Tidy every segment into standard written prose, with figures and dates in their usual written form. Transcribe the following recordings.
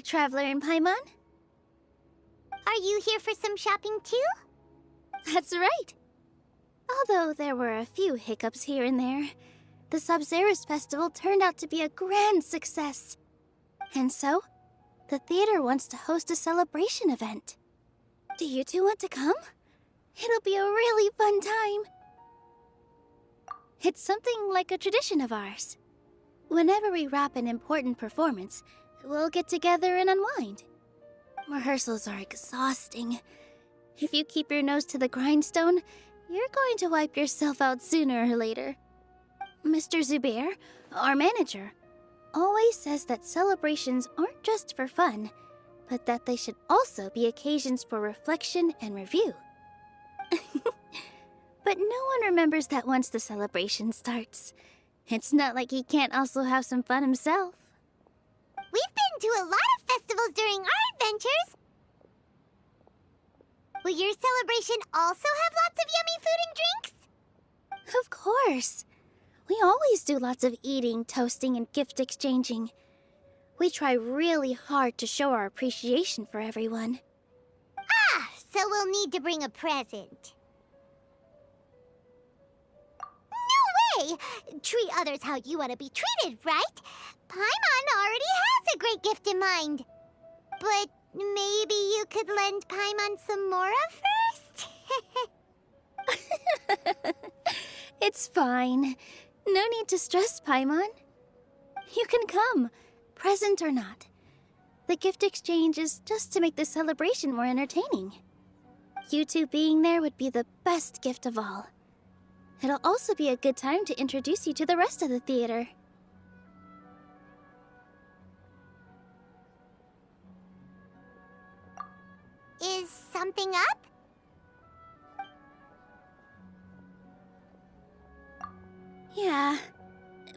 Traveler and Paimon. Are you here for some shopping too? That's right. Although there were a few hiccups here and there, the Sub-Zerus Festival turned out to be a grand success. And so, the theater wants to host a celebration event. Do you two want to come? It'll be a really fun time. It's something like a tradition of ours. Whenever we wrap an important performance, we'll get together and unwind. Rehearsals are exhausting. If you keep your nose to the grindstone, you're going to wipe yourself out sooner or later. Mr. Zubair, our manager, always says that celebrations aren't just for fun, but that they should also be occasions for reflection and review. But no one remembers that once the celebration starts. It's not like he can't also have some fun himself. We've been to a lot of festivals during our adventures. Will your celebration also have lots of yummy food and drinks? Of course. We always do lots of eating, toasting, and gift exchanging. We try really hard to show our appreciation for everyone. Ah, so we'll need to bring a present. No way! Treat others how you want to be treated, right? Paimon already has a great gift in mind. But maybe you could lend Paimon some more first? It's fine. No need to stress, Paimon. You can come, present or not. The gift exchange is just to make the celebration more entertaining. You two being there would be the best gift of all. It'll also be a good time to introduce you to the rest of the theater. Is something up? Yeah,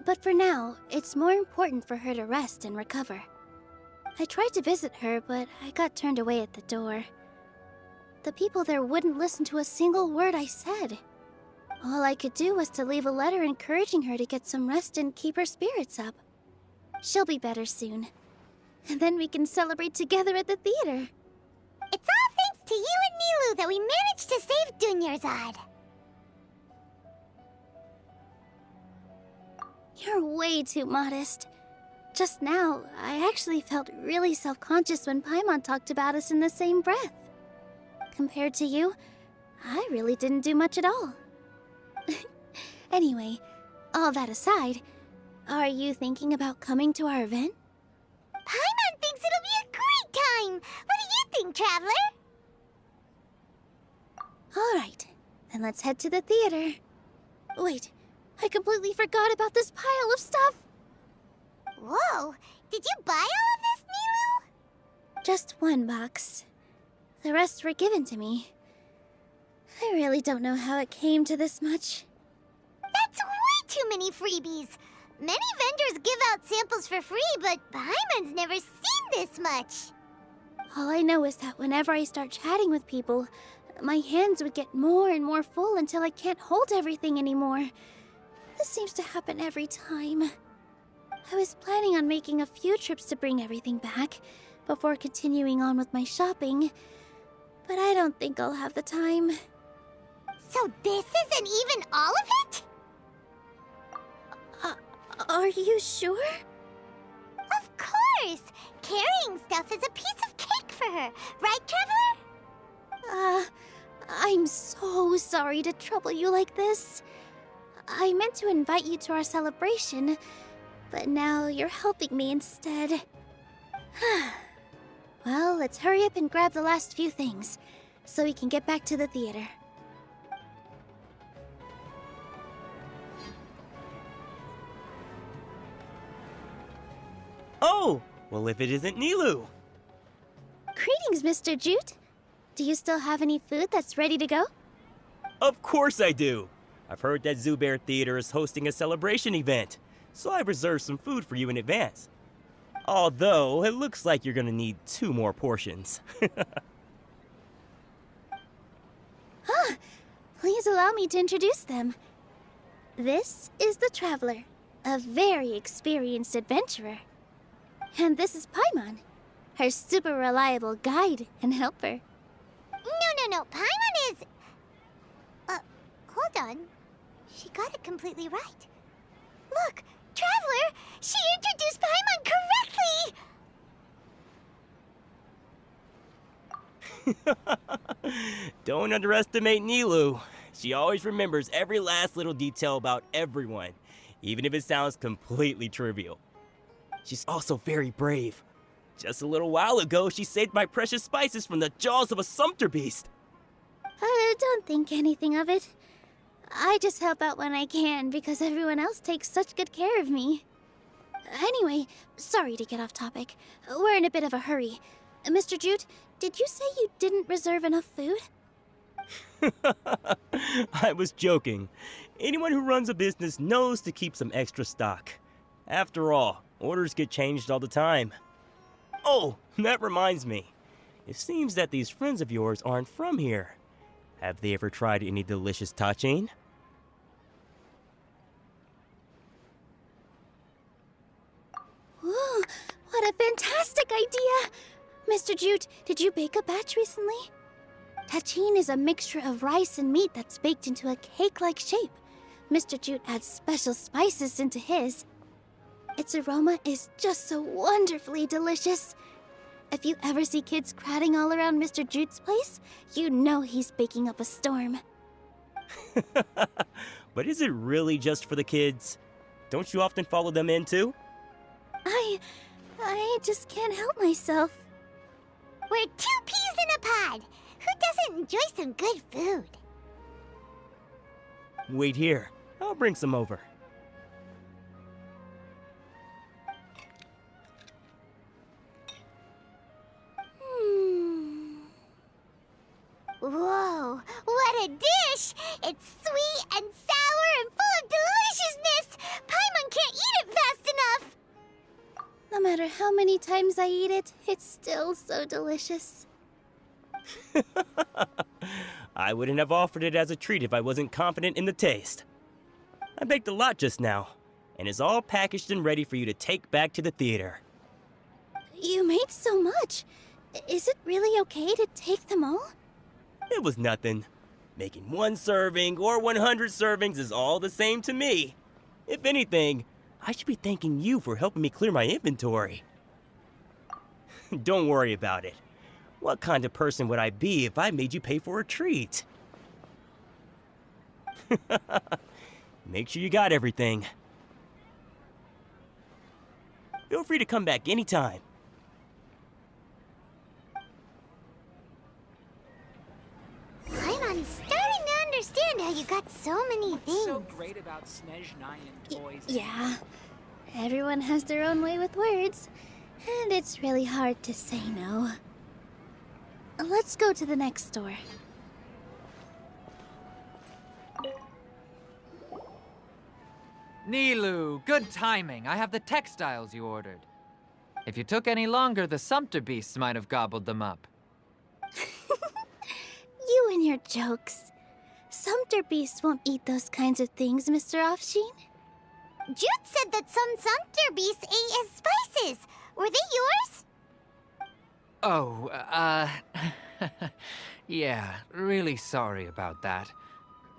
but for now, it's more important for her to rest and recover. I tried to visit her, but I got turned away at the door. The people there wouldn't listen to a single word I said. All I could do was to leave a letter encouraging her to get some rest and keep her spirits up. She'll be better soon. And then we can celebrate together at the theater. It's all thanks to you and Nilou that we managed to save Dunyarzad. You're way too modest. Just now, I actually felt really self-conscious when Paimon talked about us in the same breath. Compared to you, I really didn't do much at all. Anyway, all that aside, are you thinking about coming to our event? Paimon thinks it'll be a great time! What do you think, Traveler? Alright, then let's head to the theater. Wait, I completely forgot about this pile of stuff! Whoa! Did you buy all of this, Nilou? Just one box. The rest were given to me. I really don't know how it came to this much. That's way too many freebies! Many vendors give out samples for free, but Paimon's never seen this much. All I know is that whenever I start chatting with people, my hands would get more and more full until I can't hold everything anymore. This seems to happen every time. I was planning on making a few trips to bring everything back before continuing on with my shopping, but I don't think I'll have the time. So this isn't even all of it? Are you sure? Of course! Carrying stuff is a piece of cake for her, right, Traveler? I'm so sorry to trouble you like this. I meant to invite you to our celebration, but now you're helping me instead. Well, let's hurry up and grab the last few things, so we can get back to the theater. Oh! Well, if it isn't Nilou! Greetings, Mr. Jute. Do you still have any food that's ready to go? Of course I do! I've heard that Zubair Theater is hosting a celebration event, so I reserved some food for you in advance. Although, it looks like you're gonna need 2 more portions. Please allow me to introduce them. This is the Traveler, a very experienced adventurer. And this is Paimon, her super reliable guide and helper. No. Paimon is... hold on. She got it completely right. Look, Traveler! She introduced Paimon correctly! Don't underestimate Nilou. She always remembers every last little detail about everyone, even if it sounds completely trivial. She's also very brave. Just a little while ago, she saved my precious spices from the jaws of a sumpter beast. Don't think anything of it. I just help out when I can because everyone else takes such good care of me. Anyway, sorry to get off topic. We're in a bit of a hurry. Mr. Jute, did you say you didn't reserve enough food? I was joking. Anyone who runs a business knows to keep some extra stock. After all, orders get changed all the time. Oh, that reminds me. It seems that these friends of yours aren't from here. Have they ever tried any delicious tachin? Ooh, what a fantastic idea! Mr. Jute, did you bake a batch recently? Tachin is a mixture of rice and meat that's baked into a cake-like shape. Mr. Jute adds special spices into his. Its aroma is just so wonderfully delicious. If you ever see kids crowding all around Mr. Jute's place, you know he's baking up a storm. But is it really just for the kids? Don't you often follow them in too? I just can't help myself. We're 2 peas in a pod! Who doesn't enjoy some good food? Wait here. I'll bring some over. Whoa, what a dish! It's sweet and sour and full of deliciousness! Paimon can't eat it fast enough! No matter how many times I eat it, it's still so delicious. I wouldn't have offered it as a treat if I wasn't confident in the taste. I baked a lot just now, and it's all packaged and ready for you to take back to the theater. You made so much. Is it really okay to take them all? It was nothing. Making 1 serving or 100 servings is all the same to me. If anything, I should be thanking you for helping me clear my inventory. Don't worry about it. What kind of person would I be if I made you pay for a treat? Make sure you got everything. Feel free to come back anytime. Paimon's starting to understand how you got so many things. So great about Snezh 9 and toys. Yeah. Everyone has their own way with words, and it's really hard to say no. Let's go to the next store. Nilou, good timing. I have the textiles you ordered. If you took any longer, the sumpter beasts might have gobbled them up. You and your jokes. Sumpter beasts won't eat those kinds of things, Mr. Offsheen. Jute said that some sumpter beasts ate his spices. Were they yours? Oh, yeah, really sorry about that.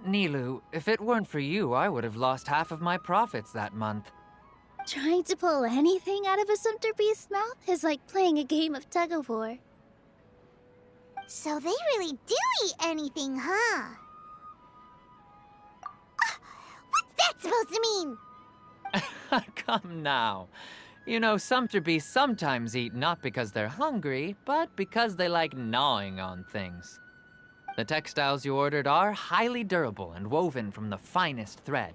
Nilou, if it weren't for you, I would have lost half of my profits that month. Trying to pull anything out of a sumpter beast's mouth is like playing a game of tug-of-war. So they really do eat anything, huh? What's that supposed to mean? Come now. You know, sumpter beasts sometimes eat not because they're hungry, but because they like gnawing on things. The textiles you ordered are highly durable and woven from the finest thread.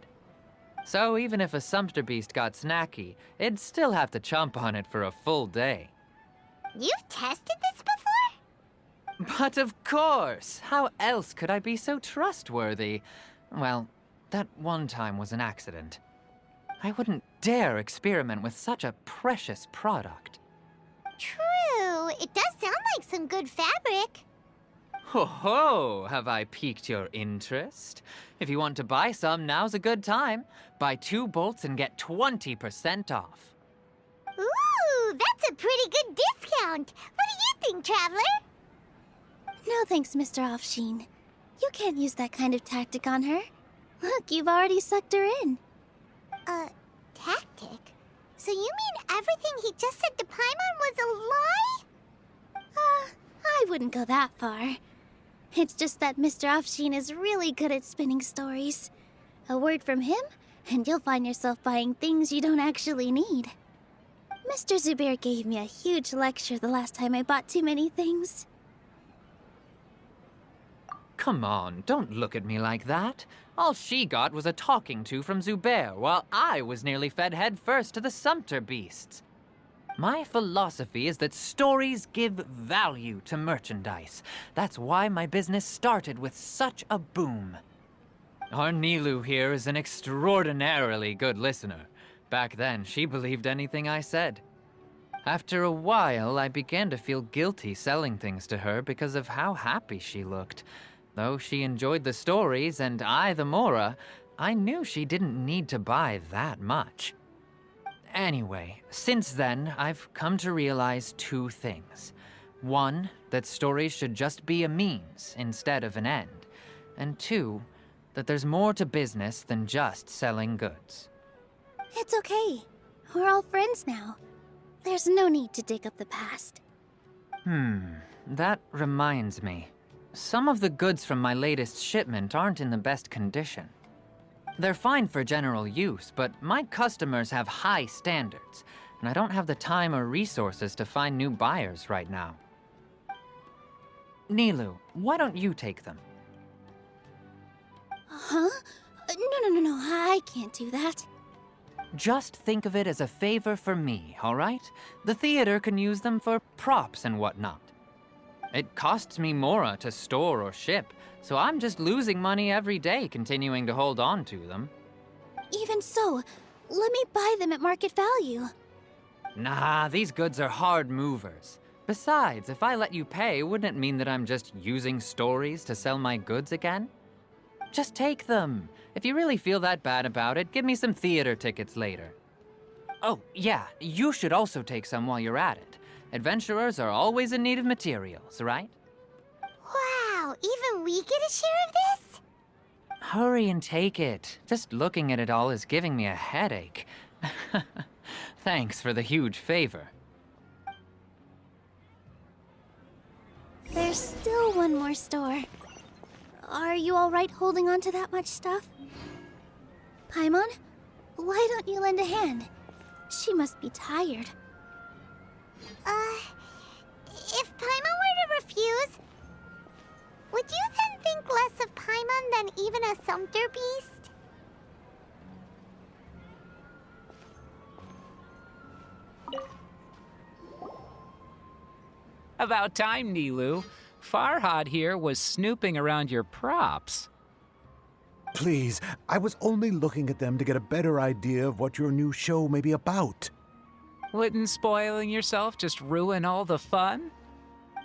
So even if a sumpter beast got snacky, it'd still have to chomp on it for a full day. You've tested this before? But of course! How else could I be so trustworthy? Well, that one time was an accident. I wouldn't dare experiment with such a precious product. True. It does sound like some good fabric. Ho ho! Have I piqued your interest? If you want to buy some, now's a good time. Buy 2 bolts and get 20% off. Ooh, that's a pretty good discount. What do you think, Traveler? No thanks, Mr. Offsheen. You can't use that kind of tactic on her. Look, you've already sucked her in. Tactic? So you mean everything he just said to Paimon was a lie? I wouldn't go that far. It's just that Mr. Offsheen is really good at spinning stories. A word from him, and you'll find yourself buying things you don't actually need. Mr. Zubair gave me a huge lecture the last time I bought too many things. Come on, don't look at me like that. All she got was a talking to from Zubair, while I was nearly fed head first to the Sumpter beasts. My philosophy is that stories give value to merchandise. That's why my business started with such a boom. Our Nilou here is an extraordinarily good listener. Back then, she believed anything I said. After a while, I began to feel guilty selling things to her because of how happy she looked. Though she enjoyed the stories and I the Mora, I knew she didn't need to buy that much. Anyway, since then, I've come to realize two things. One, that stories should just be a means instead of an end. And two, that there's more to business than just selling goods. It's okay. We're all friends now. There's no need to dig up the past. That reminds me. Some of the goods from my latest shipment aren't in the best condition. They're fine for general use, but my customers have high standards, and I don't have the time or resources to find new buyers right now. Nilou, why don't you take them? Huh? No, I can't do that. Just think of it as a favor for me, all right? The theater can use them for props and whatnot. It costs me Mora to store or ship, so I'm just losing money every day continuing to hold on to them. Even so, let me buy them at market value. Nah, these goods are hard movers. Besides, if I let you pay, wouldn't it mean that I'm just using stories to sell my goods again? Just take them. If you really feel that bad about it, give me some theater tickets later. Oh, yeah, you should also take some while you're at it. Adventurers are always in need of materials, right? Wow, even we get a share of this? Hurry and take it. Just looking at it all is giving me a headache. Thanks for the huge favor. There's still one more store. Are you all right holding on to that much stuff? Paimon, why don't you lend a hand? She must be tired. If Paimon were to refuse, would you then think less of Paimon than even a Sumpter beast? About time, Nilou. Farhad here was snooping around your props. Please, I was only looking at them to get a better idea of what your new show may be about. Wouldn't spoiling yourself just ruin all the fun?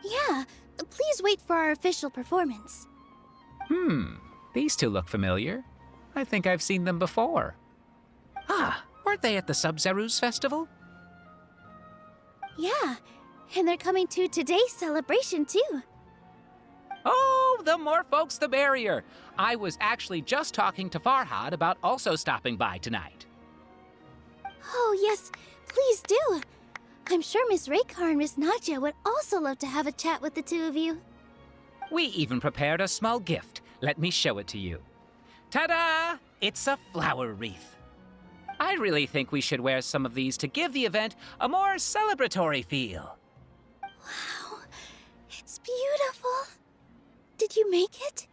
Yeah, please wait for our official performance. These two look familiar. I think I've seen them before. Ah, weren't they at the Sub-Zerus festival? Yeah, and they're coming to today's celebration too. Oh, the more folks the merrier. I was actually just talking to Farhad about also stopping by tonight. Oh yes, please do. I'm sure Miss Raykar and Miss Nadja would also love to have a chat with the two of you. We even prepared a small gift. Let me show it to you. Ta-da! It's a flower wreath. I really think we should wear some of these to give the event a more celebratory feel. Wow, it's beautiful. Did you make it?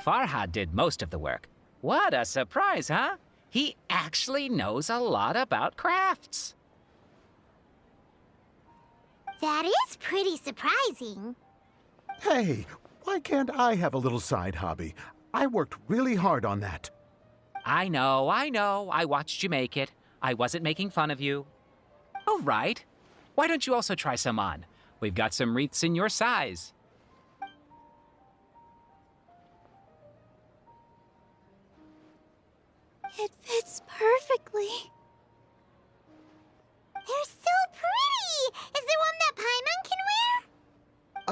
Farhad did most of the work. What a surprise, huh? He actually knows a lot about crafts. That is pretty surprising. Hey, why can't I have a little side hobby? I worked really hard on that. I know. I watched you make it. I wasn't making fun of you. All right. Why don't you also try some on? We've got some wreaths in your size. It fits perfectly.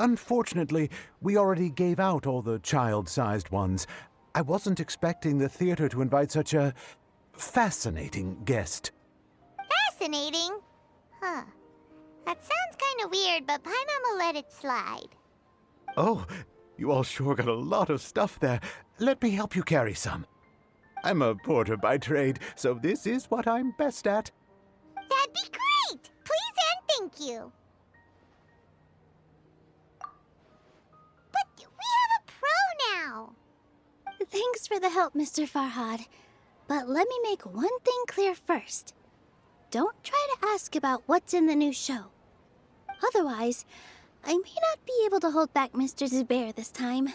Unfortunately, we already gave out all the child-sized ones. I wasn't expecting the theater to invite such a fascinating guest. Fascinating? Huh. That sounds kind of weird, but Paimon will let it slide. Oh, you all sure got a lot of stuff there. Let me help you carry some. I'm a porter by trade, so this is what I'm best at. That'd be great! Please and thank you. But we have a pro now. Thanks for the help, Mr. Farhad. But let me make one thing clear first. Don't try to ask about what's in the new show. Otherwise, I may not be able to hold back Mr. Zubair this time.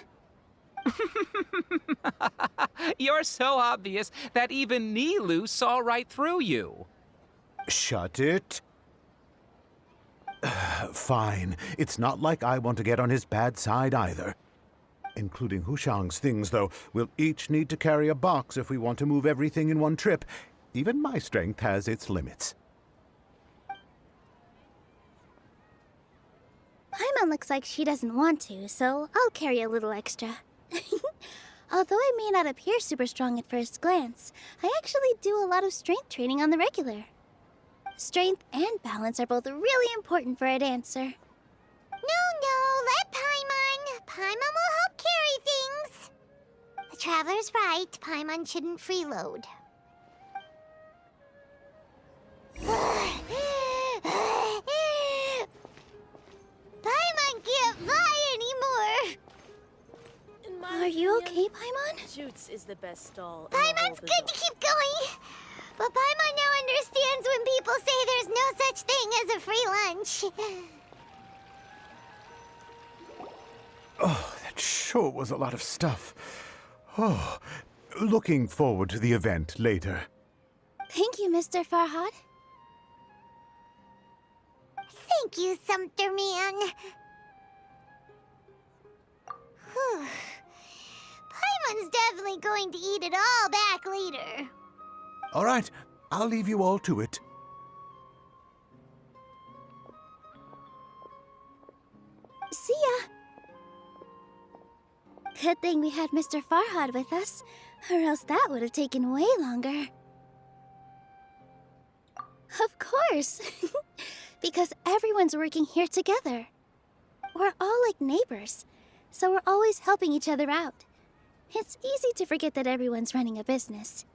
You're so obvious that even Nilou saw right through you. Shut it. Fine. It's not like I want to get on his bad side either. Including Hushang's things, though. We'll each need to carry a box if we want to move everything in one trip. Even my strength has its limits. Paimon looks like she doesn't want to, so I'll carry a little extra. Although I may not appear super strong at first glance, I actually do a lot of strength training on the regular. Strength and balance are both really important for a dancer. No, let Paimon. Paimon will help carry things. The Traveler's right. Paimon shouldn't freeload. Paimon can't fly anymore. In my Are you opinion, okay, Paimon? Jutes is the best stall. in the whole Paimon's good to keep going. But Paimon now understands when people say there's no such thing as a free lunch. Oh, that sure was a lot of stuff. Oh, looking forward to the event later. Thank you, Mr. Farhad. Thank you, Sumpter Man. Whew. Paimon's definitely going to eat it all back later. All right, I'll leave you all to it. See ya! Good thing we had Mr. Farhad with us, or else that would have taken way longer. Of course! Because everyone's working here together. We're all like neighbors, so we're always helping each other out. It's easy to forget that everyone's running a business.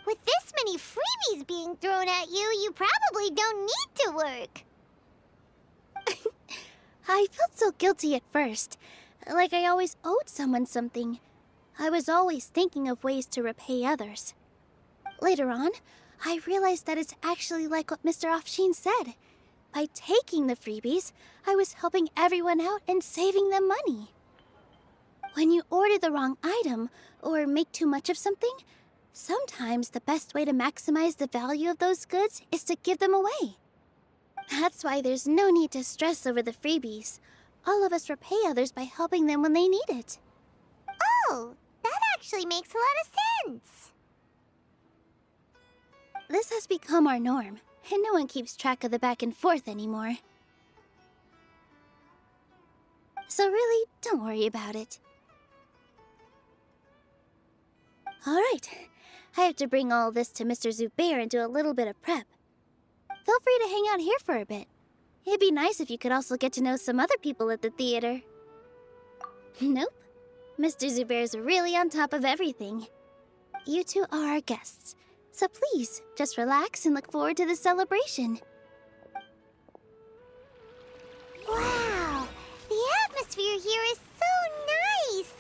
With this many freebies being thrown at you, you probably don't need to work. I felt so guilty at first, like I always owed someone something. I was always thinking of ways to repay others. Later on, I realized that it's actually like what Mr. Afshin said. By taking the freebies, I was helping everyone out and saving them money. When you order the wrong item or make too much of something, sometimes the best way to maximize the value of those goods is to give them away. That's why there's no need to stress over the freebies. All of us repay others by helping them when they need it. Oh, that actually makes a lot of sense. This has become our norm, and no one keeps track of the back and forth anymore. So really, don't worry about it. Alright, I have to bring all this to Mr. Zubair and do a little bit of prep. Feel free to hang out here for a bit. It'd be nice if you could also get to know some other people at the theater. Nope. Mr. Zubair's really on top of everything. You two are our guests, so please, just relax and look forward to the celebration. Wow, the atmosphere here is so nice.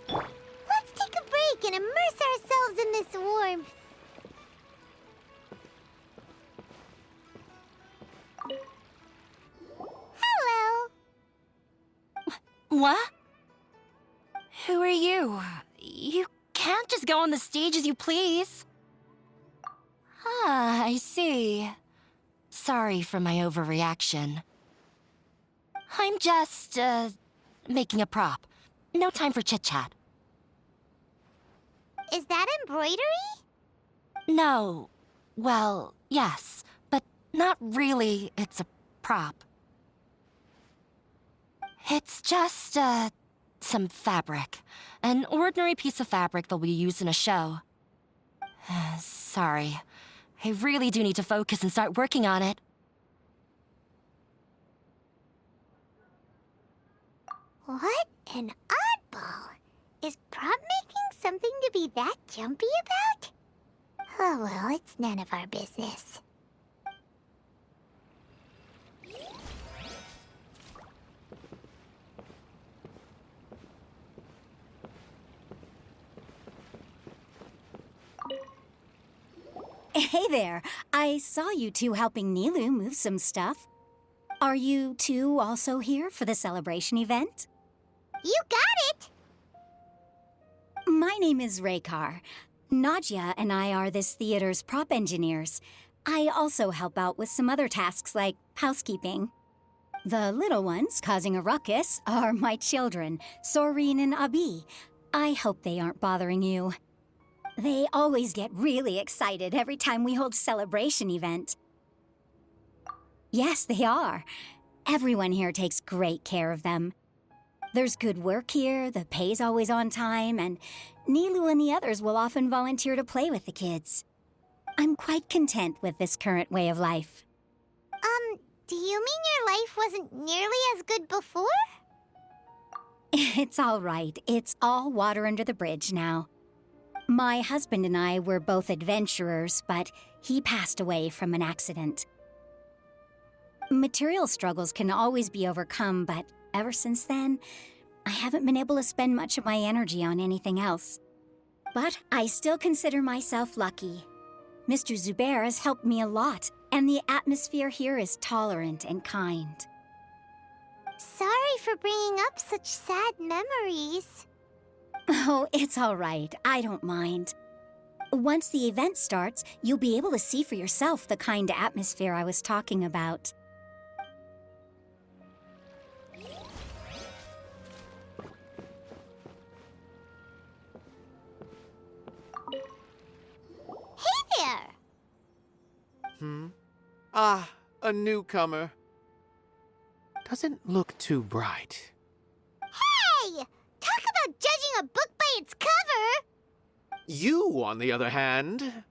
Let's take a break and immerse ourselves in this warmth. Hello. What? Who are you? You can't just go on the stage as you please. Ah, I see. Sorry for my overreaction. I'm just, making a prop. No time for chit-chat. Is that embroidery? No. Well, yes, but not really. It's a prop. It's just, some fabric. An ordinary piece of fabric that we use in a show. Sorry. I really do need to focus and start working on it. What an oddball. Is prop making something to be that jumpy about? Oh well, it's none of our business. Hey there. I saw you two helping Nilou move some stuff. Are you two also here for the celebration event? You got it! My name is Raykar. Nadia and I are this theater's prop engineers. I also help out with some other tasks like housekeeping. The little ones causing a ruckus are my children, Soreen and Abi. I hope they aren't bothering you. They always get really excited every time we hold a celebration event. Yes, they are. Everyone here takes great care of them. There's good work here, the pay's always on time, and Nilou and the others will often volunteer to play with the kids. I'm quite content with this current way of life. Do you mean your life wasn't nearly as good before? It's all right. It's all water under the bridge now. My husband and I were both adventurers, but he passed away from an accident. Material struggles can always be overcome, but ever since then, I haven't been able to spend much of my energy on anything else. But I still consider myself lucky. Mr. Zubair has helped me a lot, and the atmosphere here is tolerant and kind. Sorry for bringing up such sad memories. Oh, it's all right. I don't mind. Once the event starts, you'll be able to see for yourself the kind of atmosphere I was talking about. Hey there! Ah, a newcomer. Doesn't look too bright. Hey! Talk about judging a book by its cover! You, on the other hand,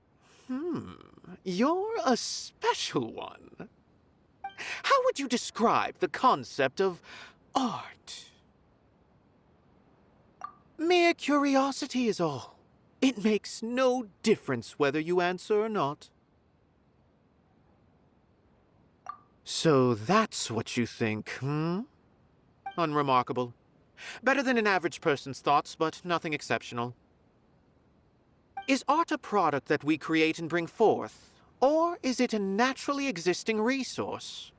you're a special one. How would you describe the concept of art? Mere curiosity is all. It makes no difference whether you answer or not. So that's what you think, Unremarkable. Better than an average person's thoughts, but nothing exceptional. Is art a product that we create and bring forth, or is it a naturally existing resource?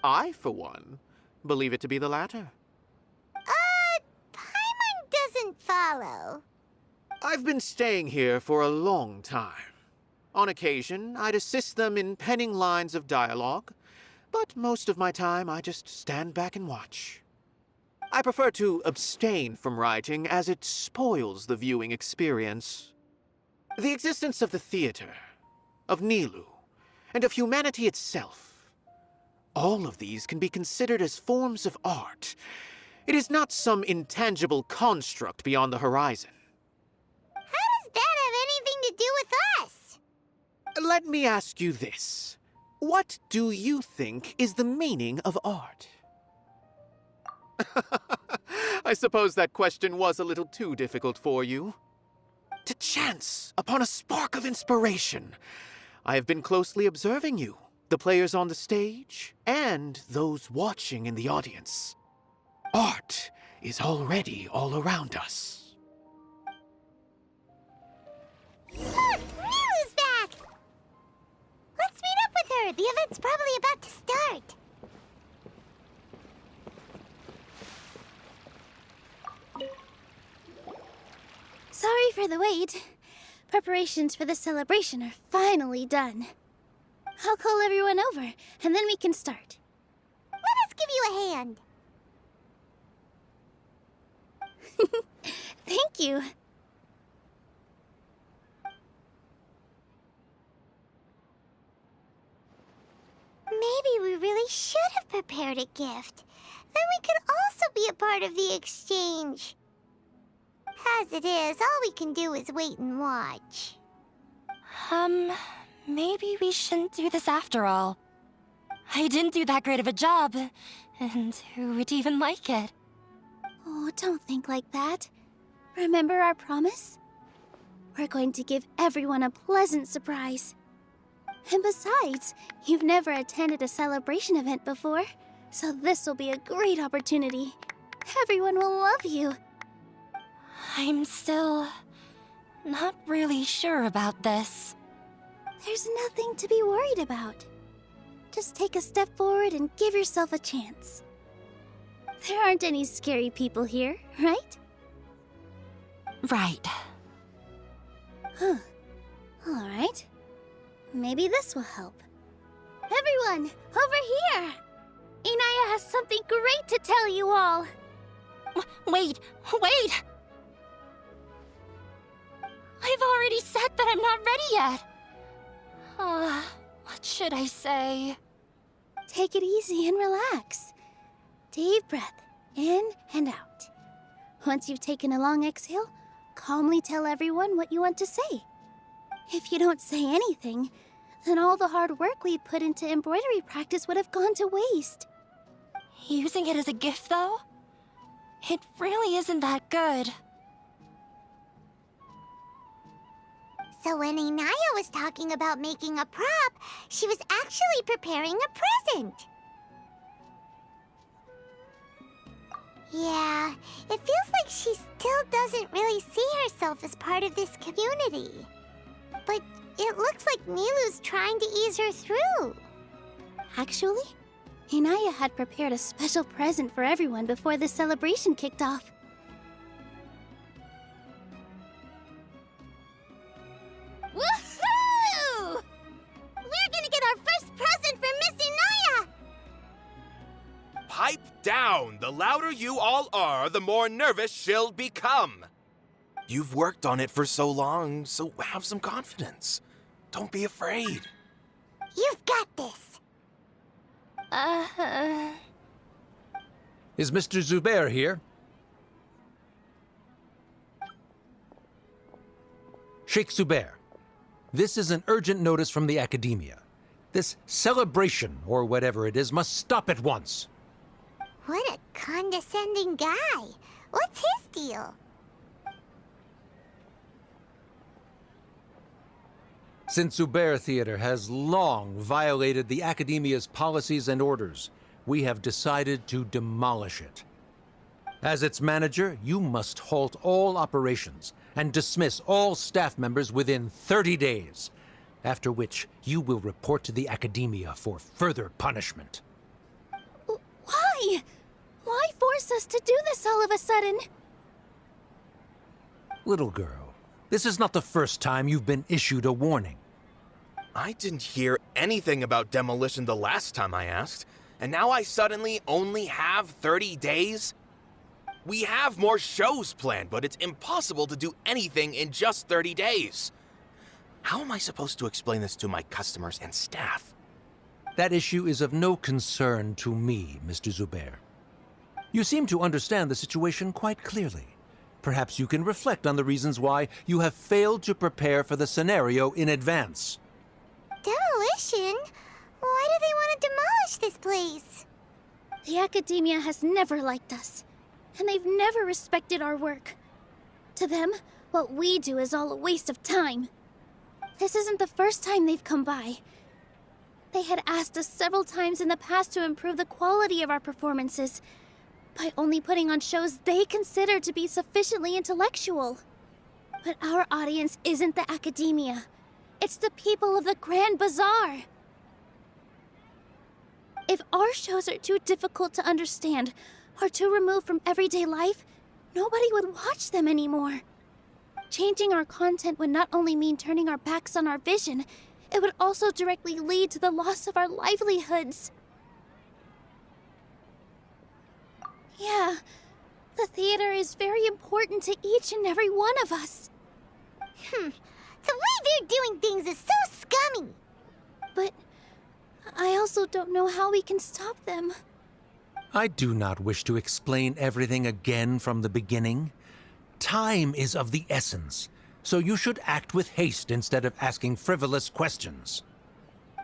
I, for one, believe it to be the latter. Paimon doesn't follow. I've been staying here for a long time. On occasion, I'd assist them in penning lines of dialogue, but most of my time I just stand back and watch. I prefer to abstain from writing as it spoils the viewing experience. The existence of the theater, of Nilou, and of humanity itself, all of these can be considered as forms of art. It is not some intangible construct beyond the horizon. How does that have anything to do with us? Let me ask you this. What do you think is the meaning of art? I suppose that question was a little too difficult for you. To chance upon a spark of inspiration, I have been closely observing you, the players on the stage, and those watching in the audience. Art is already all around us. Look! Nilou's back! Let's meet up with her. The event's probably about to start. Sorry for the wait. Preparations for the celebration are finally done. I'll call everyone over, and then we can start. Let us give you a hand. Thank you. Maybe we really should have prepared a gift. Then we could also be a part of the exchange. As it is, all we can do is wait and watch. Maybe we shouldn't do this after all. I didn't do that great of a job, and who would even like it? Oh, don't think like that. Remember our promise? We're going to give everyone a pleasant surprise. And besides, you've never attended a celebration event before, so this will be a great opportunity. Everyone will love you. I'm still not really sure about this. There's nothing to be worried about. Just take a step forward and give yourself a chance. There aren't any scary people here, right? Right. Huh. All right. Maybe this will help. Everyone, over here! Inaya has something great to tell you all. Wait! I've already said that I'm not ready yet. What should I say? Take it easy and relax. Deep breath, in and out. Once you've taken a long exhale, calmly tell everyone what you want to say. If you don't say anything, then all the hard work we put into embroidery practice would have gone to waste. Using it as a gift, though? It really isn't that good. So when Inaya was talking about making a prop, she was actually preparing a present. Yeah, it feels like she still doesn't really see herself as part of this community. But it looks like Nilou's trying to ease her through. Actually, Inaya had prepared a special present for everyone before the celebration kicked off. Woohoo! We're gonna get our first present from Miss Inaya! Pipe down! The louder you all are, the more nervous she'll become. You've worked on it for so long, so have some confidence. Don't be afraid. You've got this. Is Mr. Zubair here? Sheikh Zubair, this is an urgent notice from the Academia. This celebration, or whatever it is, must stop at once. What a condescending guy. What's his deal? Since Zubair Theater has long violated the Academia's policies and orders, we have decided to demolish it. As its manager, you must halt all operations and dismiss all staff members within 30 days, after which you will report to the Academia for further punishment. Why? Why force us to do this all of a sudden? Little girl, this is not the first time you've been issued a warning. I didn't hear anything about demolition the last time I asked, and now I suddenly only have 30 days? We have more shows planned, but it's impossible to do anything in just 30 days. How am I supposed to explain this to my customers and staff? That issue is of no concern to me, Mr. Zubair. You seem to understand the situation quite clearly. Perhaps you can reflect on the reasons why you have failed to prepare for the scenario in advance. Demolition? Why do they want to demolish this place? The Academia has never liked us, and they've never respected our work. To them, what we do is all a waste of time. This isn't the first time they've come by. They had asked us several times in the past to improve the quality of our performances by only putting on shows they consider to be sufficiently intellectual. But our audience isn't the Academia. It's the people of the Grand Bazaar. If our shows are too difficult to understand or too removed from everyday life, nobody would watch them anymore. Changing our content would not only mean turning our backs on our vision, it would also directly lead to the loss of our livelihoods. Yeah, the theater is very important to each and every one of us. The way they're doing things is so scummy. But I also don't know how we can stop them. I do not wish to explain everything again from the beginning. Time is of the essence, so you should act with haste instead of asking frivolous questions.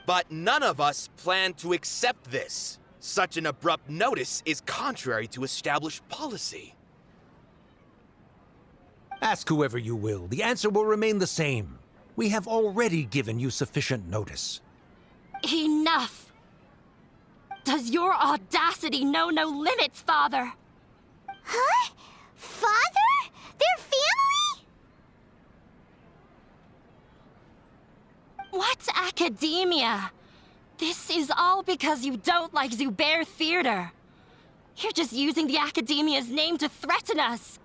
But none of us plan to accept this. Such an abrupt notice is contrary to established policy. Ask whoever you will. The answer will remain the same. We have already given you sufficient notice. Enough! Does your audacity know no limits, Father? Huh? Father? Their family? What's academia? This is all because you don't like Zubair Theater. You're just using the Academia's name to threaten us.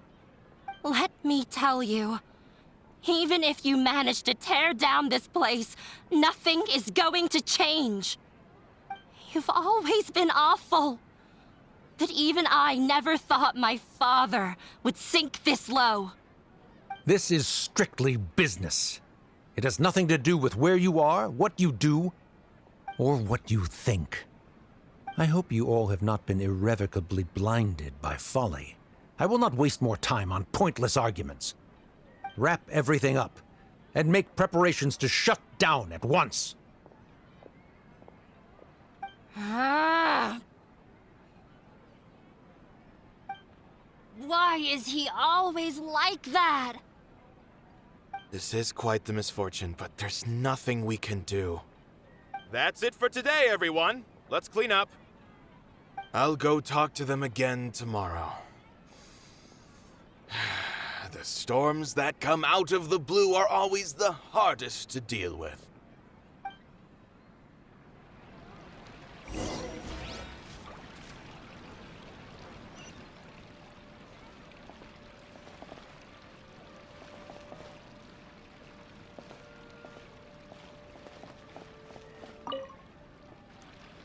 Let me tell you, even if you manage to tear down this place, nothing is going to change. You've always been awful. But even I never thought my father would sink this low. This is strictly business. It has nothing to do with where you are, what you do, or what you think. I hope you all have not been irrevocably blinded by folly. I will not waste more time on pointless arguments. Wrap everything up, and make preparations to shut down at once. Why is he always like that? This is quite the misfortune, but there's nothing we can do. That's it for today, everyone. Let's clean up. I'll go talk to them again tomorrow. The storms that come out of the blue are always the hardest to deal with.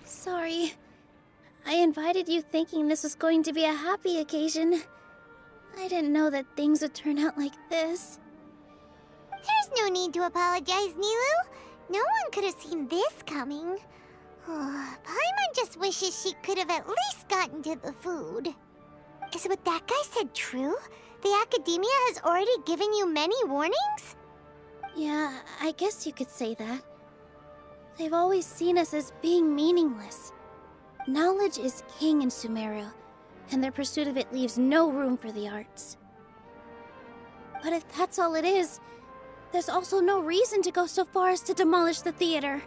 Sorry. I invited you thinking this was going to be a happy occasion. I didn't know that things would turn out like this. There's no need to apologize, Nilou. No one could have seen this coming. Oh, Paimon just wishes she could have at least gotten to the food. Is what that guy said true? The Academia has already given you many warnings? Yeah, I guess you could say that. They've always seen us as being meaningless. Knowledge is king in Sumeru, and their pursuit of it leaves no room for the arts. But if that's all it is, there's also no reason to go so far as to demolish the theater.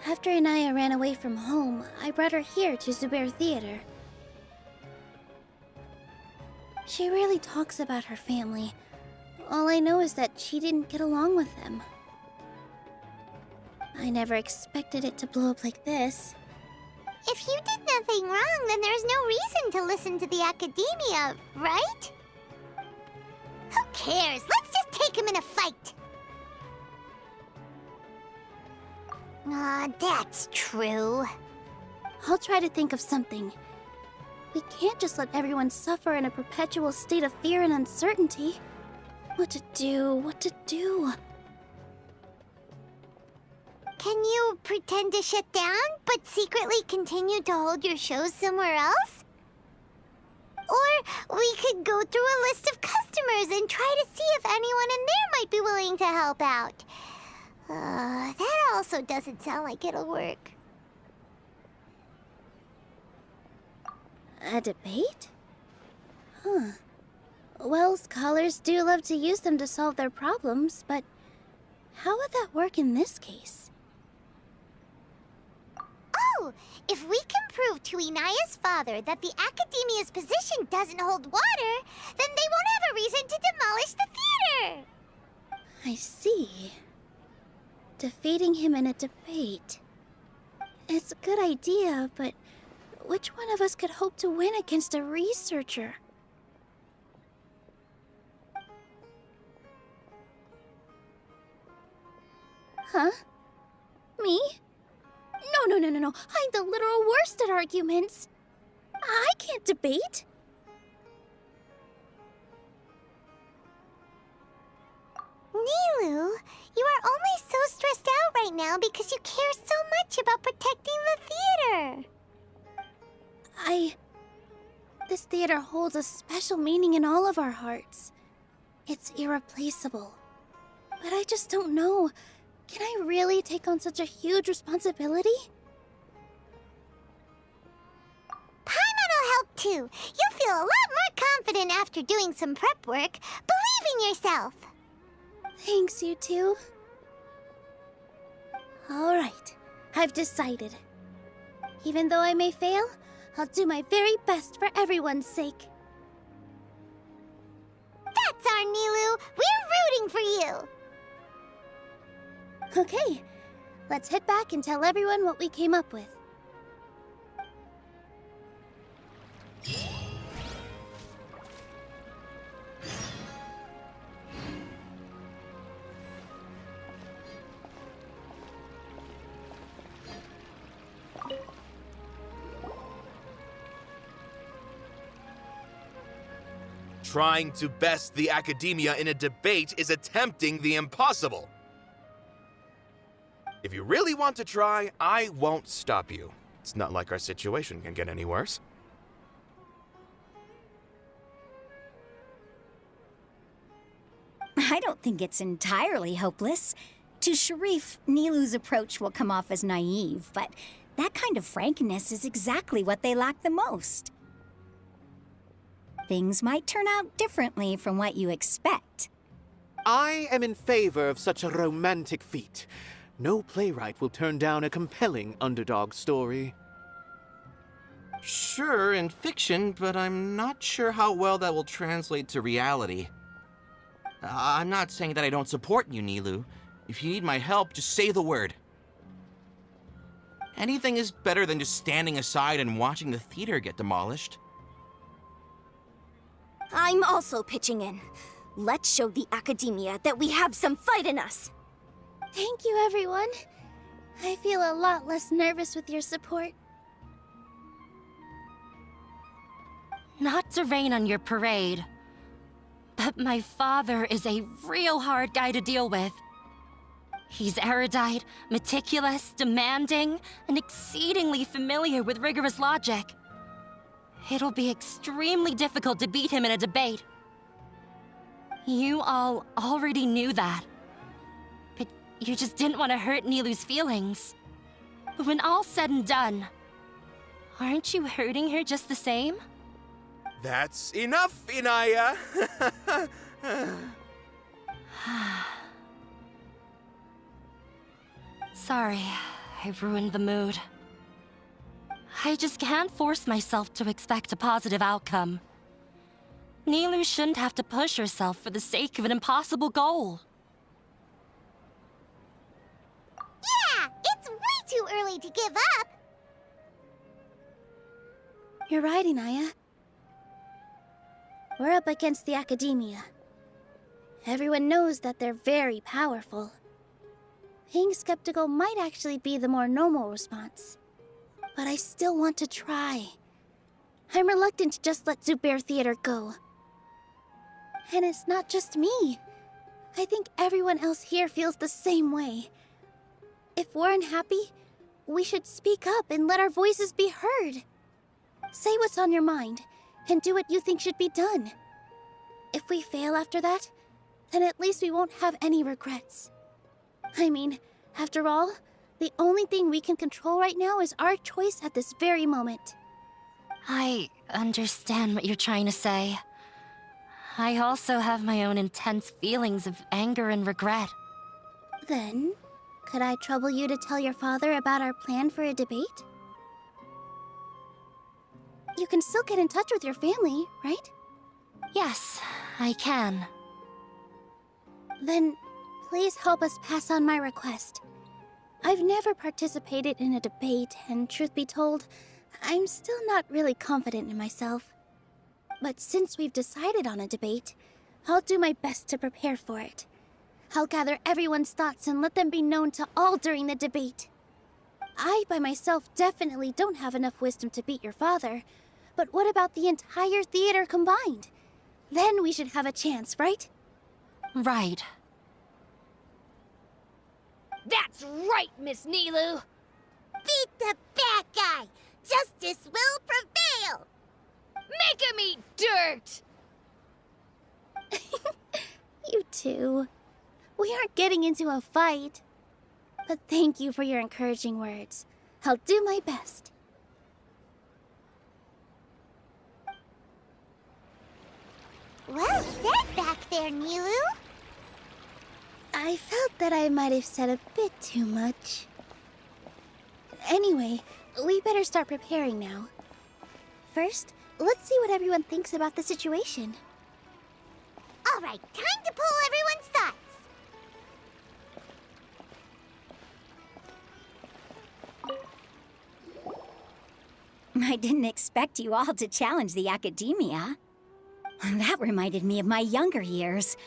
After Inaya ran away from home, I brought her here to Zubair Theater. She rarely talks about her family. All I know is that she didn't get along with them. I never expected it to blow up like this. If you did nothing wrong, then there's no reason to listen to the Academia, right? Who cares? Let's just take him in a fight! Aw, that's true. I'll try to think of something. We can't just let everyone suffer in a perpetual state of fear and uncertainty. What to do, what to do? Can you pretend to shut down, but secretly continue to hold your shows somewhere else? Or we could go through a list of customers and try to see if anyone in there might be willing to help out. That also doesn't sound like it'll work. A debate? Huh. Well, scholars do love to use them to solve their problems, but how would that work in this case? Oh, if we can prove to Inaya's father that the Academia's position doesn't hold water, then they won't have a reason to demolish the theater! I see. Defeating him in a debate. It's a good idea, but which one of us could hope to win against a researcher? Huh? Me? No. I'm the literal worst at arguments. I can't debate. Nilou, you are only so stressed out right now because you care so much about protecting the theater. This theater holds a special meaning in all of our hearts. It's irreplaceable. But I just don't know. Can I really take on such a huge responsibility? Paimon will help too. You'll feel a lot more confident after doing some prep work. Believe in yourself. Thanks, you two. Alright, I've decided. Even though I may fail, I'll do my very best for everyone's sake. That's our Nilou. We're rooting for you. Okay, let's head back and tell everyone what we came up with. Trying to best the academia in a debate is attempting the impossible. If you really want to try, I won't stop you. It's not like our situation can get any worse. I don't think it's entirely hopeless. To Sharif, Nilou's approach will come off as naive, but that kind of frankness is exactly what they lack the most. Things might turn out differently from what you expect. I am in favor of such a romantic feat. No playwright will turn down a compelling underdog story. Sure, in fiction, but I'm not sure how well that will translate to reality. I'm not saying that I don't support you, Nilou. If you need my help, just say the word. Anything is better than just standing aside and watching the theater get demolished. I'm also pitching in. Let's show the academia that we have some fight in us. Thank you, everyone. I feel a lot less nervous with your support. Not to rain on your parade, but my father is a real hard guy to deal with. He's erudite, meticulous, demanding, and exceedingly familiar with rigorous logic. It'll be extremely difficult to beat him in a debate. You all already knew that. But you just didn't want to hurt Nilou's feelings. But when all's said and done, aren't you hurting her just the same? That's enough, Inaya! Sorry, I ruined the mood. I just can't force myself to expect a positive outcome. Nilou shouldn't have to push herself for the sake of an impossible goal. Yeah, it's way too early to give up. You're right, Inaya. We're up against the academia. Everyone knows that they're very powerful. Being skeptical might actually be the more normal response. But I still want to try. I'm reluctant to just let Zubair Theater go. And it's not just me. I think everyone else here feels the same way. If we're unhappy, we should speak up and let our voices be heard. Say what's on your mind, and do what you think should be done. If we fail after that, then at least we won't have any regrets. I mean, after all, the only thing we can control right now is our choice at this very moment. I understand what you're trying to say. I also have my own intense feelings of anger and regret. Then, could I trouble you to tell your father about our plan for a debate? You can still get in touch with your family, right? Yes, I can. Then, please help us pass on my request. I've never participated in a debate, and truth be told, I'm still not really confident in myself. But since we've decided on a debate, I'll do my best to prepare for it. I'll gather everyone's thoughts and let them be known to all during the debate. I, by myself, definitely don't have enough wisdom to beat your father, but what about the entire theater combined? Then we should have a chance, right? Right. That's right, Miss Nilou! Beat the bad guy. justice will prevail! Make him eat dirt! You two. We aren't getting into a fight. But thank you for your encouraging words. I'll do my best. Well said back there, Nilou. I felt that I might have said a bit too much. Anyway, we better start preparing now. First, let's see what everyone thinks about the situation. All right, time to pull everyone's thoughts. I didn't expect you all to challenge the academia. That reminded me of my younger years.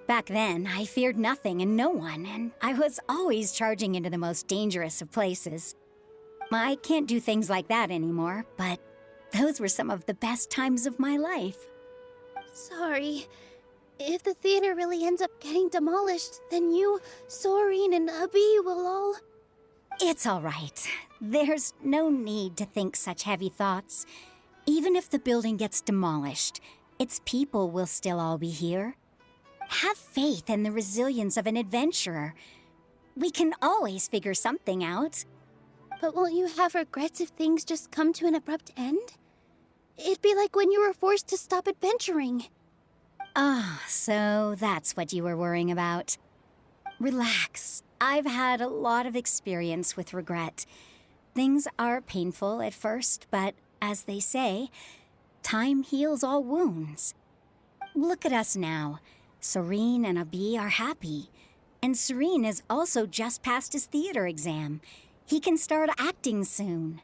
Back then, I feared nothing and no one, and I was always charging into the most dangerous of places. I can't do things like that anymore, but those were some of the best times of my life. Sorry. If the theater really ends up getting demolished, then you, Soren, and Abi will all... It's all right. There's no need to think such heavy thoughts. Even if the building gets demolished, its people will still all be here. Have faith in the resilience of an adventurer. We can always figure something out. But won't you have regrets if things just come to an abrupt end? It'd be like when you were forced to stop adventuring. Ah, so that's what you were worrying about. Relax. I've had a lot of experience with regret. Things are painful at first, but as they say, time heals all wounds. Look at us now. Soren and Abi are happy. And Soren has also just passed his theater exam. He can start acting soon.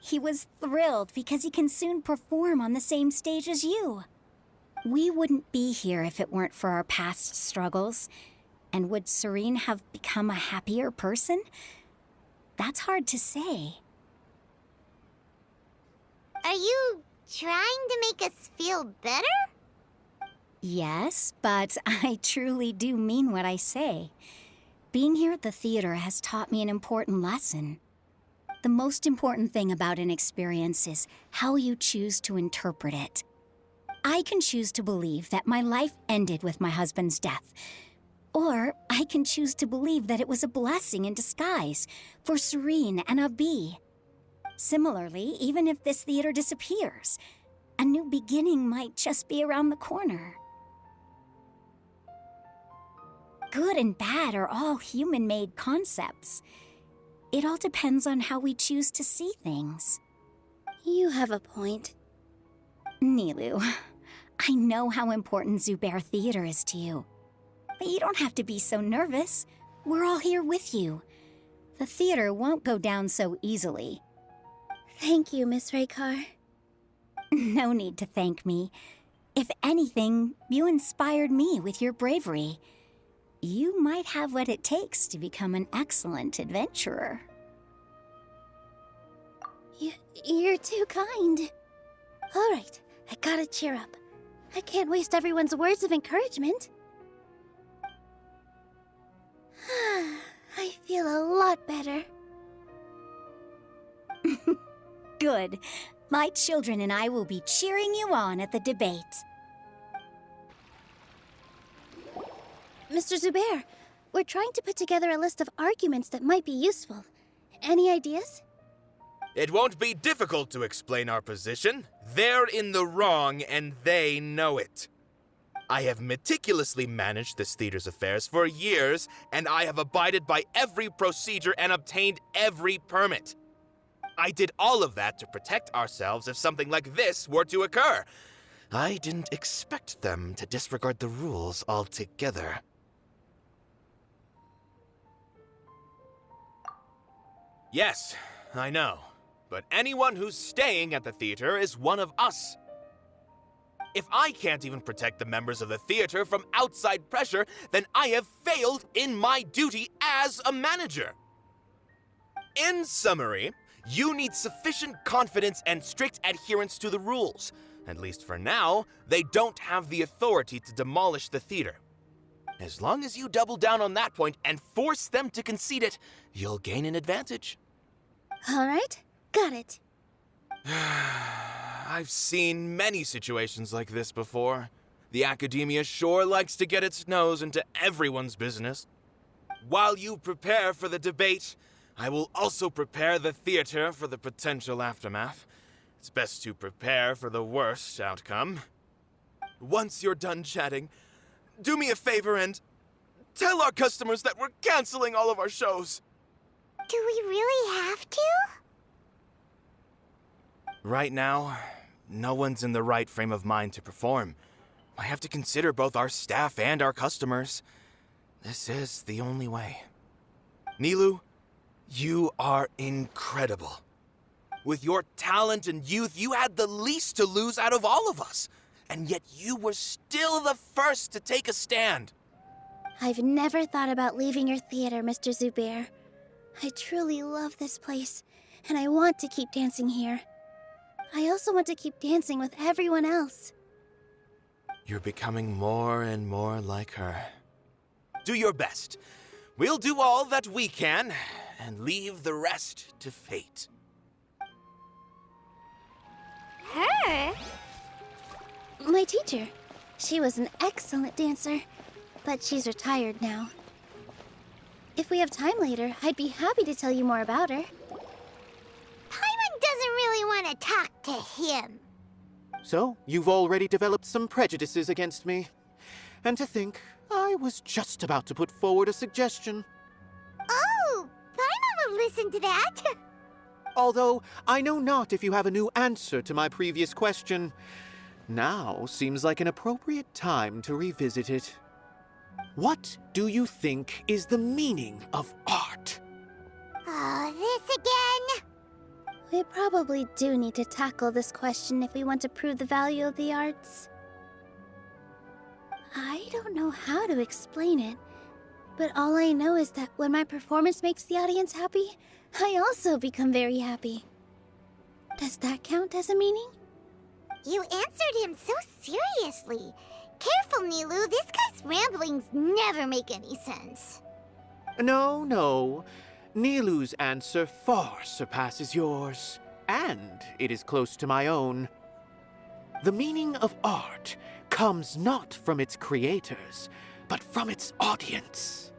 He was thrilled because he can soon perform on the same stage as you. We wouldn't be here if it weren't for our past struggles. And would Soren have become a happier person? That's hard to say. Are you trying to make us feel better? Yes, but I truly do mean what I say. Being here at the theater has taught me an important lesson. The most important thing about an experience is how you choose to interpret it. I can choose to believe that my life ended with my husband's death. Or I can choose to believe that it was a blessing in disguise for Soren and Abi. Similarly, even if this theater disappears, a new beginning might just be around the corner. Good and bad are all human-made concepts. It all depends on how we choose to see things. You have a point. Nilou, I know how important Zubair Theater is to you. But you don't have to be so nervous. We're all here with you. The theater won't go down so easily. Thank you, Miss Raykar. No need to thank me. If anything, you inspired me with your bravery. You might have what it takes to become an excellent adventurer. You're too kind. All right, I gotta cheer up. I can't waste everyone's words of encouragement. I feel a lot better. Good. My children and I will be cheering you on at the debate. Mr. Zubair, we're trying to put together a list of arguments that might be useful. Any ideas? It won't be difficult to explain our position. They're in the wrong, and they know it. I have meticulously managed this theater's affairs for years, and I have abided by every procedure and obtained every permit. I did all of that to protect ourselves if something like this were to occur. I didn't expect them to disregard the rules altogether. Yes, I know. But anyone who's staying at the theater is one of us. If I can't even protect the members of the theater from outside pressure, then I have failed in my duty as a manager. In summary, you need sufficient confidence and strict adherence to the rules. At least for now, they don't have the authority to demolish the theater. As long as you double down on that point and force them to concede it, you'll gain an advantage. All right, got it. I've seen many situations like this before. The academia sure likes to get its nose into everyone's business. While you prepare for the debate, I will also prepare the theater for the potential aftermath. It's best to prepare for the worst outcome. Once you're done chatting, do me a favor and tell our customers that we're canceling all of our shows. Do we really have to? Right now, no one's in the right frame of mind to perform. I have to consider both our staff and our customers. This is the only way. Nilou, you are incredible. With your talent and youth, you had the least to lose out of all of us. And yet you were still the first to take a stand. I've never thought about leaving your theater, Mr. Zubair. I truly love this place, and I want to keep dancing here. I also want to keep dancing with everyone else. You're becoming more and more like her. Do your best. We'll do all that we can, and leave the rest to fate. Her? My teacher. She was an excellent dancer, but she's retired now. If we have time later, I'd be happy to tell you more about her. Paimon doesn't really want to talk to him. So, you've already developed some prejudices against me. And to think, I was just about to put forward a suggestion. Oh, Paimon will listen to that. Although, I know not if you have a new answer to my previous question. Now seems like an appropriate time to revisit it. What do you think is the meaning of art? Oh, this again? We probably do need to tackle this question if we want to prove the value of the arts. I don't know how to explain it, but all I know is that when my performance makes the audience happy, I also become very happy. Does that count as a meaning? You answered him so seriously. Careful, Nilou. This guy's ramblings never make any sense. No. Nilou's answer far surpasses yours, and it is close to my own. The meaning of art comes not from its creators, but from its audience.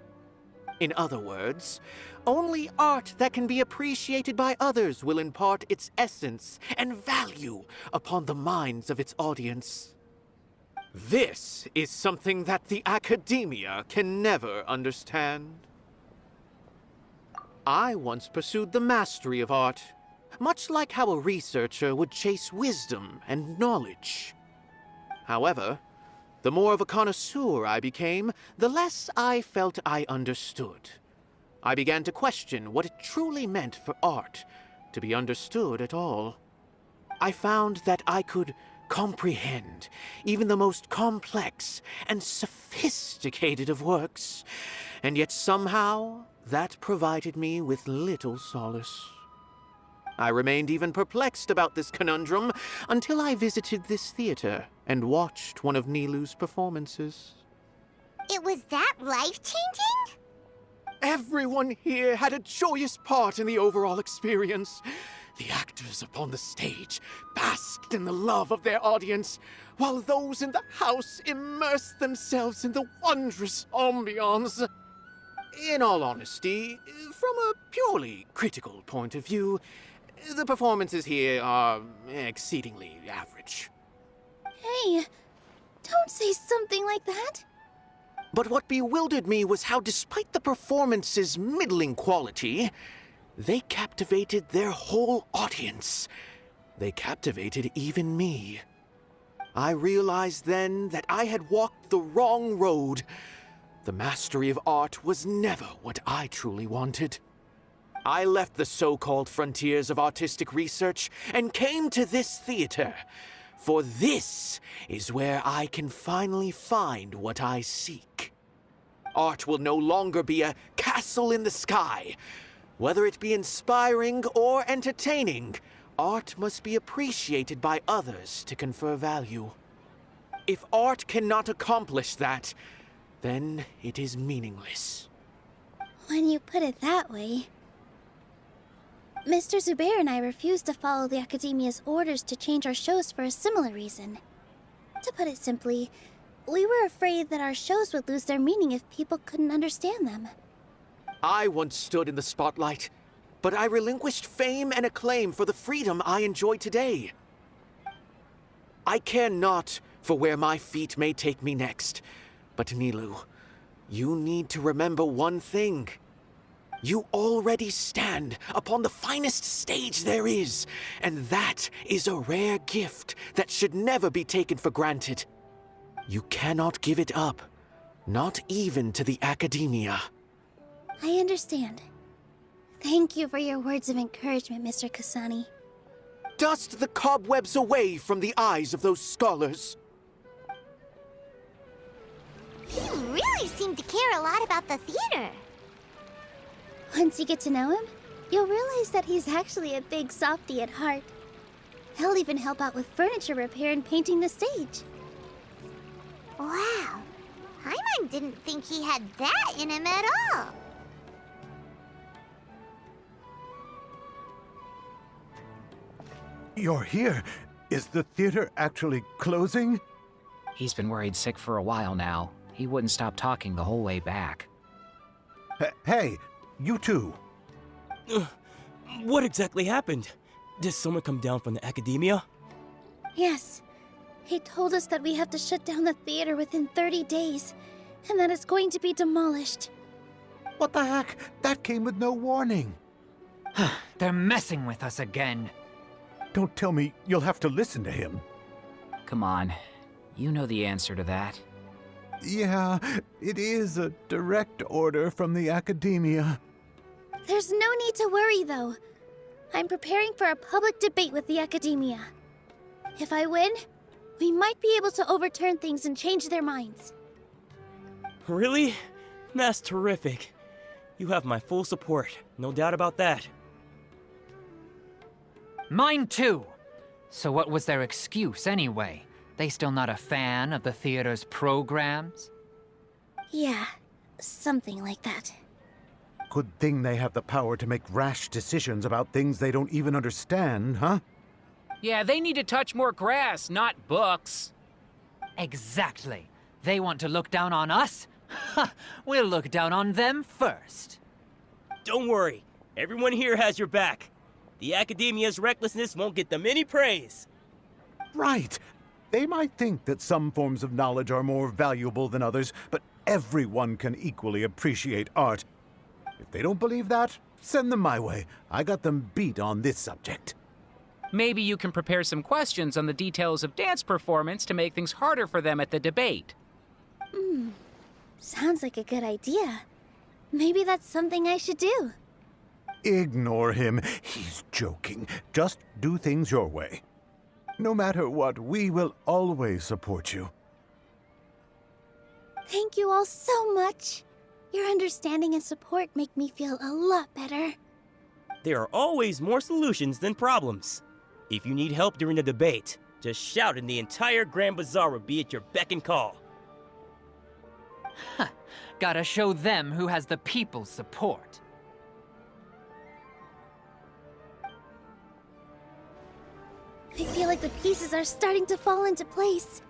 In other words, only art that can be appreciated by others will impart its essence and value upon the minds of its audience. This is something that the academia can never understand. I once pursued the mastery of art, much like how a researcher would chase wisdom and knowledge. However, the more of a connoisseur I became, the less I felt I understood. I began to question what it truly meant for art to be understood at all. I found that I could comprehend even the most complex and sophisticated of works, and yet somehow that provided me with little solace. I remained even perplexed about this conundrum until I visited this theater and watched one of Nilou's performances. It was that life-changing? Everyone here had a joyous part in the overall experience. The actors upon the stage basked in the love of their audience, while those in the house immersed themselves in the wondrous ambiance. In all honesty, from a purely critical point of view, the performances here are exceedingly average. Hey, don't say something like that. But what bewildered me was how, despite the performance's middling quality, they captivated their whole audience. They captivated even me. I realized then that I had walked the wrong road. The mastery of art was never what I truly wanted. I left the so-called frontiers of artistic research and came to this theater, for this is where I can finally find what I seek. Art will no longer be a castle in the sky. Whether it be inspiring or entertaining, art must be appreciated by others to confer value. If art cannot accomplish that, then it is meaningless. When you put it that way... Mr. Zubair and I refused to follow the Academia's orders to change our shows for a similar reason. To put it simply, we were afraid that our shows would lose their meaning if people couldn't understand them. I once stood in the spotlight, but I relinquished fame and acclaim for the freedom I enjoy today. I care not for where my feet may take me next, but Nilou, you need to remember one thing. You already stand upon the finest stage there is, and that is a rare gift that should never be taken for granted. You cannot give it up, not even to the Academia. I understand. Thank you for your words of encouragement, Mr. Kasani. Dust the cobwebs away from the eyes of those scholars. He really seemed to care a lot about the theater. Once you get to know him, you'll realize that he's actually a big softie at heart. He'll even help out with furniture repair and painting the stage. Wow. Paimon didn't think he had that in him at all. You're here. Is the theater actually closing? He's been worried sick for a while now. He wouldn't stop talking the whole way back. Hey, you two. What exactly happened? Did someone come down from the Academia? Yes. He told us that we have to shut down the theater within 30 days, and that it's going to be demolished. What the heck? That came with no warning. They're messing with us again. Don't tell me you'll have to listen to him. Come on. You know the answer to that. Yeah, it is a direct order from the Academia. There's no need to worry, though. I'm preparing for a public debate with the Academia. If I win, we might be able to overturn things and change their minds. Really? That's terrific. You have my full support, no doubt about that. Mine too. So what was their excuse anyway? They still not a fan of the theater's programs? Yeah, something like that. Good thing they have the power to make rash decisions about things they don't even understand, huh? Yeah, they need to touch more grass, not books. Exactly. They want to look down on us? Ha! We'll look down on them first. Don't worry, everyone here has your back. The Academia's recklessness won't get them any praise. Right. They might think that some forms of knowledge are more valuable than others, but everyone can equally appreciate art. If they don't believe that, send them my way. I got them beat on this subject. Maybe you can prepare some questions on the details of dance performance to make things harder for them at the debate. Sounds like a good idea. Maybe that's something I should do. Ignore him. He's joking. Just do things your way. No matter what, we will always support you. Thank you all so much. Your understanding and support make me feel a lot better. There are always more solutions than problems. If you need help during the debate, just shout and the entire Grand Bazaar will be at your beck and call. Gotta show them who has the people's support. I feel like the pieces are starting to fall into place.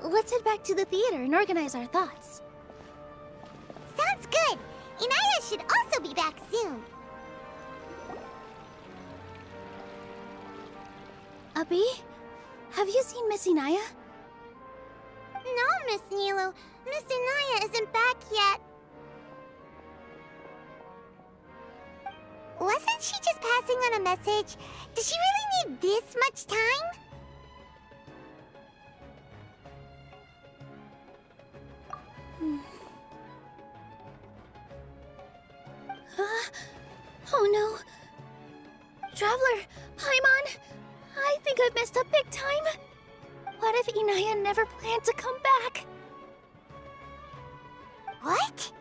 Let's head back to the theater and organize our thoughts. Sounds good. Inaya should also be back soon. Abi, have you seen Miss Inaya? No, Miss Nilou. Miss Inaya isn't back yet. Wasn't she just passing on a message? Does she really need this much time? Oh no. Traveler, Paimon, I think I've messed up big time. What if Inaya never planned to come back? What?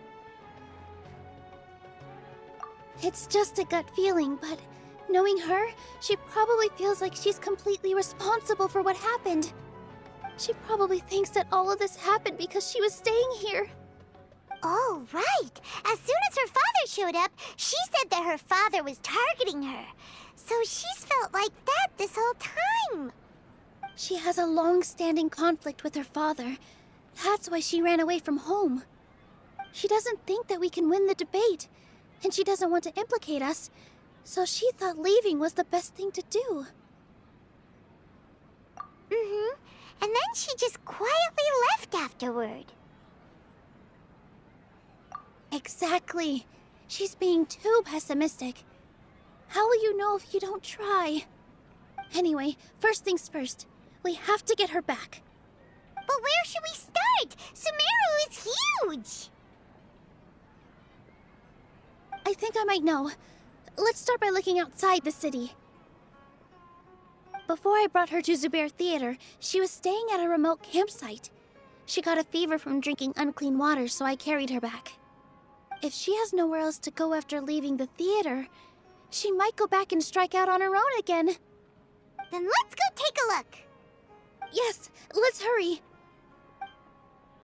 It's just a gut feeling, but knowing her, she probably feels like she's completely responsible for what happened. She probably thinks that all of this happened because she was staying here. Oh, right. As soon as her father showed up, she said that her father was targeting her. So she's felt like that this whole time. She has a long-standing conflict with her father. That's why she ran away from home. She doesn't think that we can win the debate, and she doesn't want to implicate us, so she thought leaving was the best thing to do. Mm-hmm. And then she just quietly left afterward. Exactly. She's being too pessimistic. How will you know if you don't try? Anyway, first things first. We have to get her back. But where should we start? Sumeru is huge! I think I might know. Let's start by looking outside the city. Before I brought her to Zubair Theater, she was staying at a remote campsite. She got a fever from drinking unclean water, so I carried her back. If she has nowhere else to go after leaving the theater, she might go back and strike out on her own again. Then let's go take a look. Yes, let's hurry.